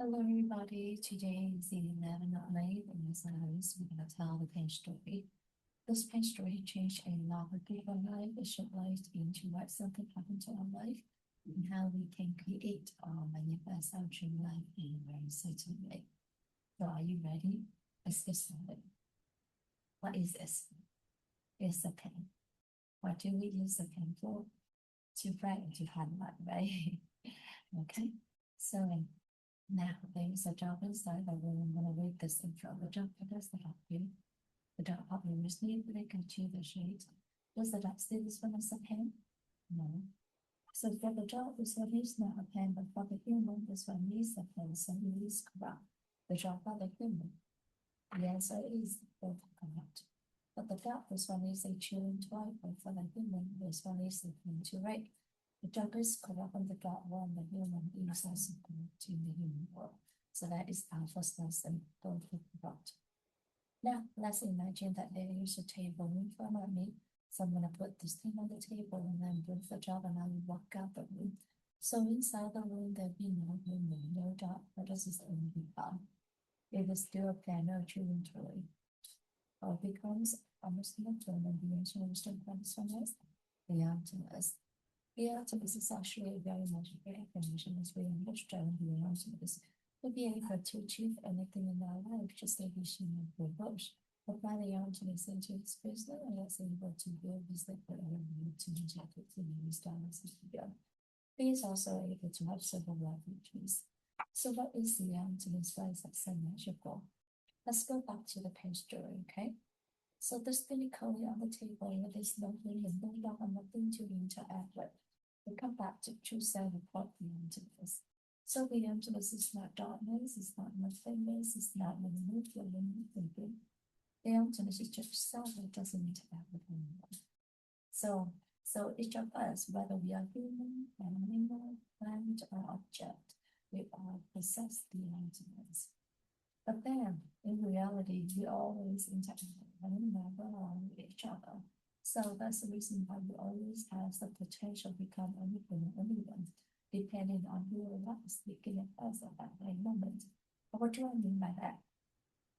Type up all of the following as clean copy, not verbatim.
Hello everybody, today is the 11th of May and as always we're going to tell the pain story. This pain story changed a lot of people's life. It shed light into what something happened to our life and how we can create or manifest our dream life in a very certain way. So are you ready? Let's get started. What is this? It's a pen. What do we use a pen for? To write and to highlight, right? Okay, so now there is a job inside the room. I'm going to read this intro. The job does the help you. The job help you receive the to the sheet. Does the job see this one as a pen? No. So for the job, this one is not a pen, but for the human, this one is a pen. So it is correct. The job for the human. The answer is both correct. But the job, this one is a chewing toy, but for the human, this one is a pen to write. The job is correct on the job one, the human is also correct in the human world. So that is our first lesson. Don't forget. Now, let's imagine that there is a table in front of me. So I'm going to put this thing on the table and then bring the job and I will walk out the room. So inside the room, there'll be no human, no job. What does this only become? It is still a planner chewing toy. Or becomes almost nothing and the answer is still comes from us. The Optimus. The Optimus is actually very much recognition as we understand the Optimus. To be able to achieve anything in our life, just like we should have the bush. But by the Optimus into his business, and is able to build this like whatever we need to inject it in these dollars as we go. He is also able to have several refugees. So what is the Optimus? Why is that so magical? Let's go back to the page story, okay? So there's been curly on the table, and there's nothing and no dog and nothing to interact with. We come back to choose and report the Antipas. So the Antipas is not darkness, it's not nothingness, it's not any feeling, thinking. The Antipas is just self that doesn't interact with anyone. So each of us, whether we are human, animal, plant, or object, we all possess the Antipas. But then, in reality, we always interact and never on each other. So that's the reason why we always have the potential to become anything and anyone, depending on who or what is speaking at us at that very moment. But what do I mean by that?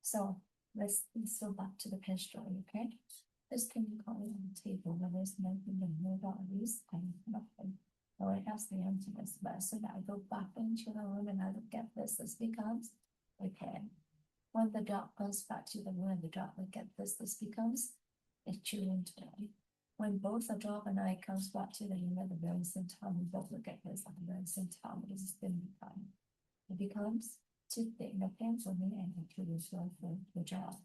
So let's go back to the pen story, okay? This can be called on the table when there's nothing and no values and nothing. So it has the emptiness, but so that I go back into the room and I look at this becomes okay. When the dog goes back to the room, the dog look at this becomes a chewing toy. When both the dog and I comes back to the room at the very same time, we both look at this at the very same time. What does this thing become? It becomes too thick, no pen for me and a chewing toy for the dog.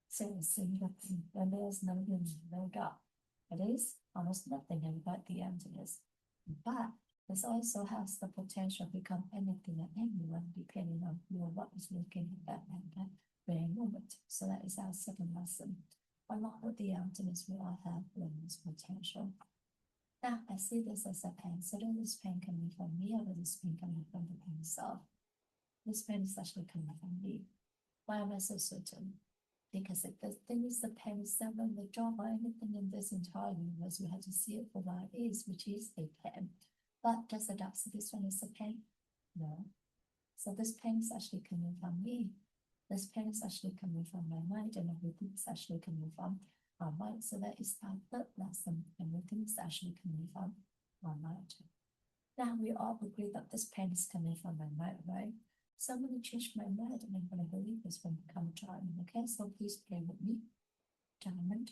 So it's single thing. When there's no human, no dog. It is almost nothing about the emptiness. But this also has the potential to become anything and anyone depending on who or what is looking at that very moment. So that is our second lesson. Along with the emptiness, we all have limitless potential. Now, I see this as a pen. So this pen coming from me or this pen coming from the pen itself? This pen is actually coming from me. Why am I so certain? Because if the thing is the pen is never the job or anything in this entire universe, we have to see it for what it is, which is a pen. But does the dog say this one is a pen? No. So this pen is actually coming from me. This pen is actually coming from my mind, and everything is actually coming from our mind. So that is our third lesson. Everything is actually coming from our mind. Now we all agree that this pen is coming from my mind, right? So I'm going to change my mind and I'm going to believe this will become diamond. Okay, so please play with me. Diamond,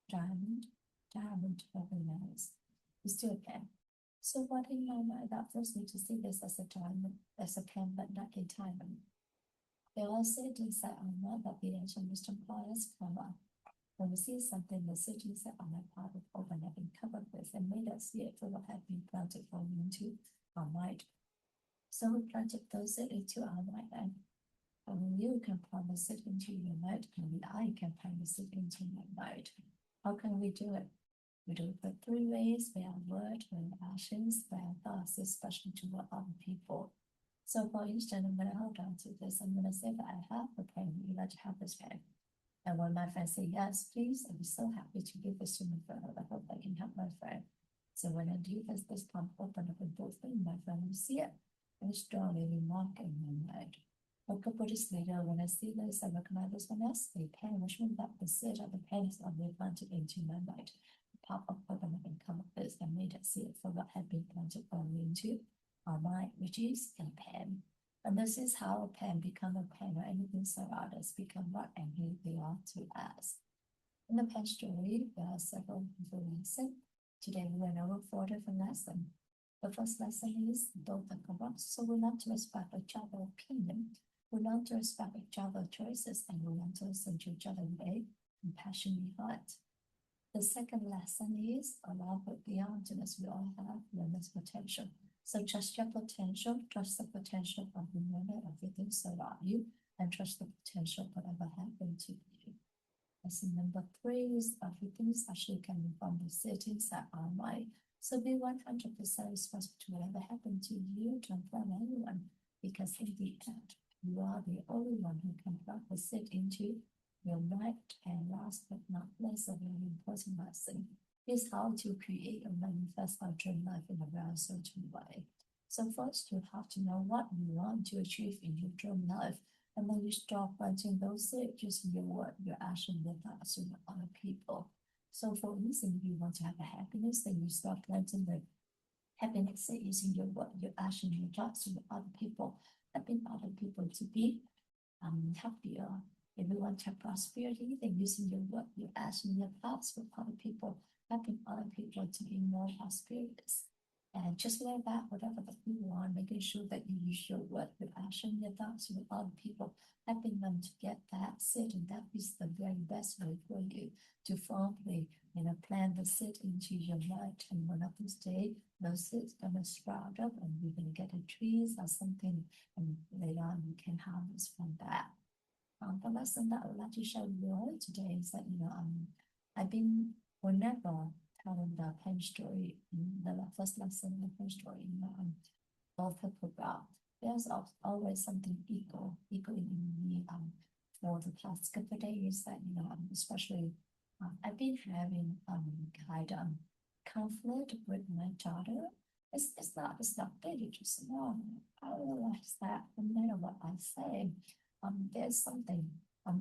diamond, diamond, very nice. It's still a pen. So what in my mind, that first need to see this as a diamond, as a pen, but not a diamond. They all say things that are not that the ancient wisdom as color. When we see something, the cities that are my part of open have been covered with and made us see it for what had been planted for into our mind. So we planted those into our mind, and you can promise it into your mind, and I can promise it into my mind. How can we do it? We do it by three ways: by our word, by our actions, by our thoughts, especially toward other people. So for instance, I'm going to hold on to this. I'm going to say that I have the pen. You like to have this pen. And when my friend say yes, please, I'll be so happy to give this to my friend. I hope I can help my friend. So when I do this palm open up in both things, my friend will see it. and strongly remark in my mind. A couple days later, when I see this, I recognize this one as a pen, which means that the seed of the pen is already planted into my mind. The pop of open and come of this and made a seed for what had been planted only into our mind, which is a pen. And this is how a pen become a pen, or anything surround us become what and who they are to us. In the pen story, there are several different lessons. Today we went over 4 different lessons. The first lesson is don't think about, so we learn to respect each other's opinion. We learn to respect each other's choices, and we learn to listen to each other with a compassionate heart. The second lesson is allow with the emptiness we all have limitless potential. So trust your potential, trust the potential of the moment, everything surround you, and trust the potential of whatever happened to you. Lesson number 3 is everything is actually coming from the settings that are mind. So be 100% responsible to whatever happened to you, don't blame anyone, because in the end, you are the only one who can sit into your mind. And last but not least, a very important lesson is how to create and manifest our dream life in a very certain way. So first, you have to know what you want to achieve in your dream life. And then you start planting those seeds using your word, your action, your thoughts with other people. So for instance, if you want to have a happiness, then you start planting the happiness seed using your word, your action, your thoughts with other people, helping other people to be happier. If you want to have prosperity, then using your word, your action, your thoughts with other people, helping other people to be more prosperous. And just like that, whatever that you want, making sure that you use your word, your action, your thoughts with other people, helping them to get that seed, and that is the very best way for you to formally, plant the seed into your life. And one of these days, those seeds gonna sprout up, and you're gonna get a trees or something, and later on you can harvest from that. The lesson that I would like to share with you all today is that I've been whenever telling the pen story, the first lesson in the pen story, author program, there's always something equal in me. For the past couple of days, that especially I've been having kind of conflict with my daughter. It's not big, it's just small. I realize that no matter what I say, there's something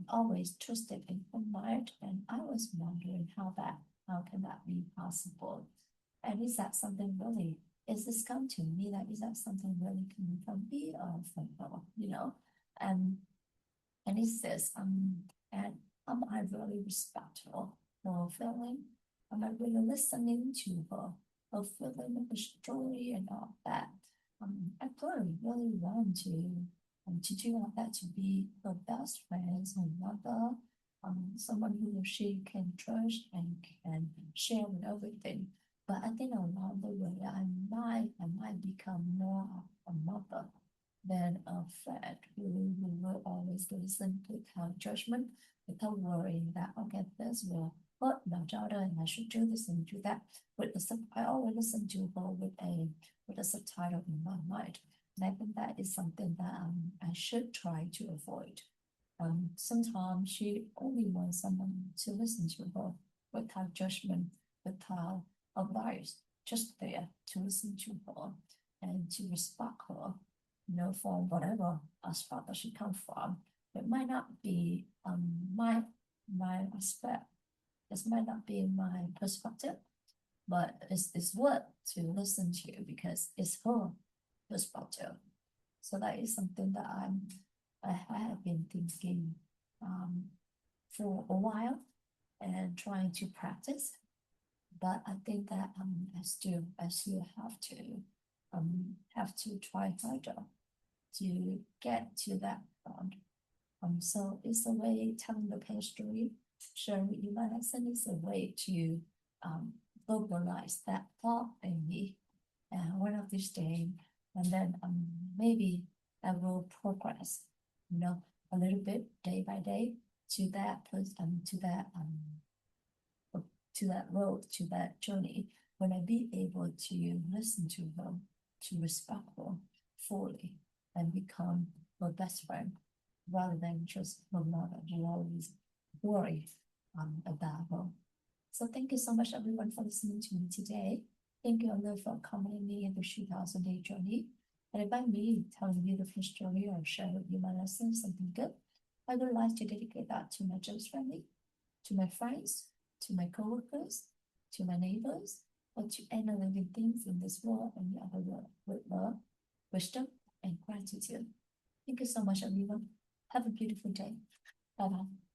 always twisted in her mind, and I was wondering how can that be possible? And is that something really, is this come to me, that is that something really coming from me or from her? And and he says, and am I really respectful for her feeling? Am I really listening to her feeling, her story and all that? I really want to do all that, to be her best friends, her mother, someone who she can trust and can share with everything. But I think along the way, I might become more of a mother than a friend who will always listen without judgment, without worrying that, okay, this will hurt my daughter and I should do this and do that. I always listen to her with a subtitle in my mind. And I think that is something that I should try to avoid. Sometimes she only wants someone to listen to her without judgment, without advice, just there to listen to her and to respect her, from whatever aspect that she comes from. It might not be my aspect. This might not be my perspective, but it's worth to listen to because it's her perspective. So that is something that I have been thinking for a while and trying to practice. But I think that I still have to try harder to get to that point. So it's a way telling the pain story, sharing with you my lesson is a way to verbalize that thought in me. And one of these days, and then maybe I will progress, a little bit day by day to that place, to that road, to that journey, when I be able to listen to her, to respect her fully, and become her best friend, rather than just her mother who always worry about her. So thank you so much, everyone, for listening to me today. Thank you, Olive, for accompanying me in the 3000 day journey. And by me telling you the full story or sharing with you my lesson, something good, I would like to dedicate that to my Joe's family, to my friends, to my coworkers, to my neighbors, or to any living things in this world and the other world with love, wisdom, and gratitude. Thank you so much, everyone. Have a beautiful day. Bye bye.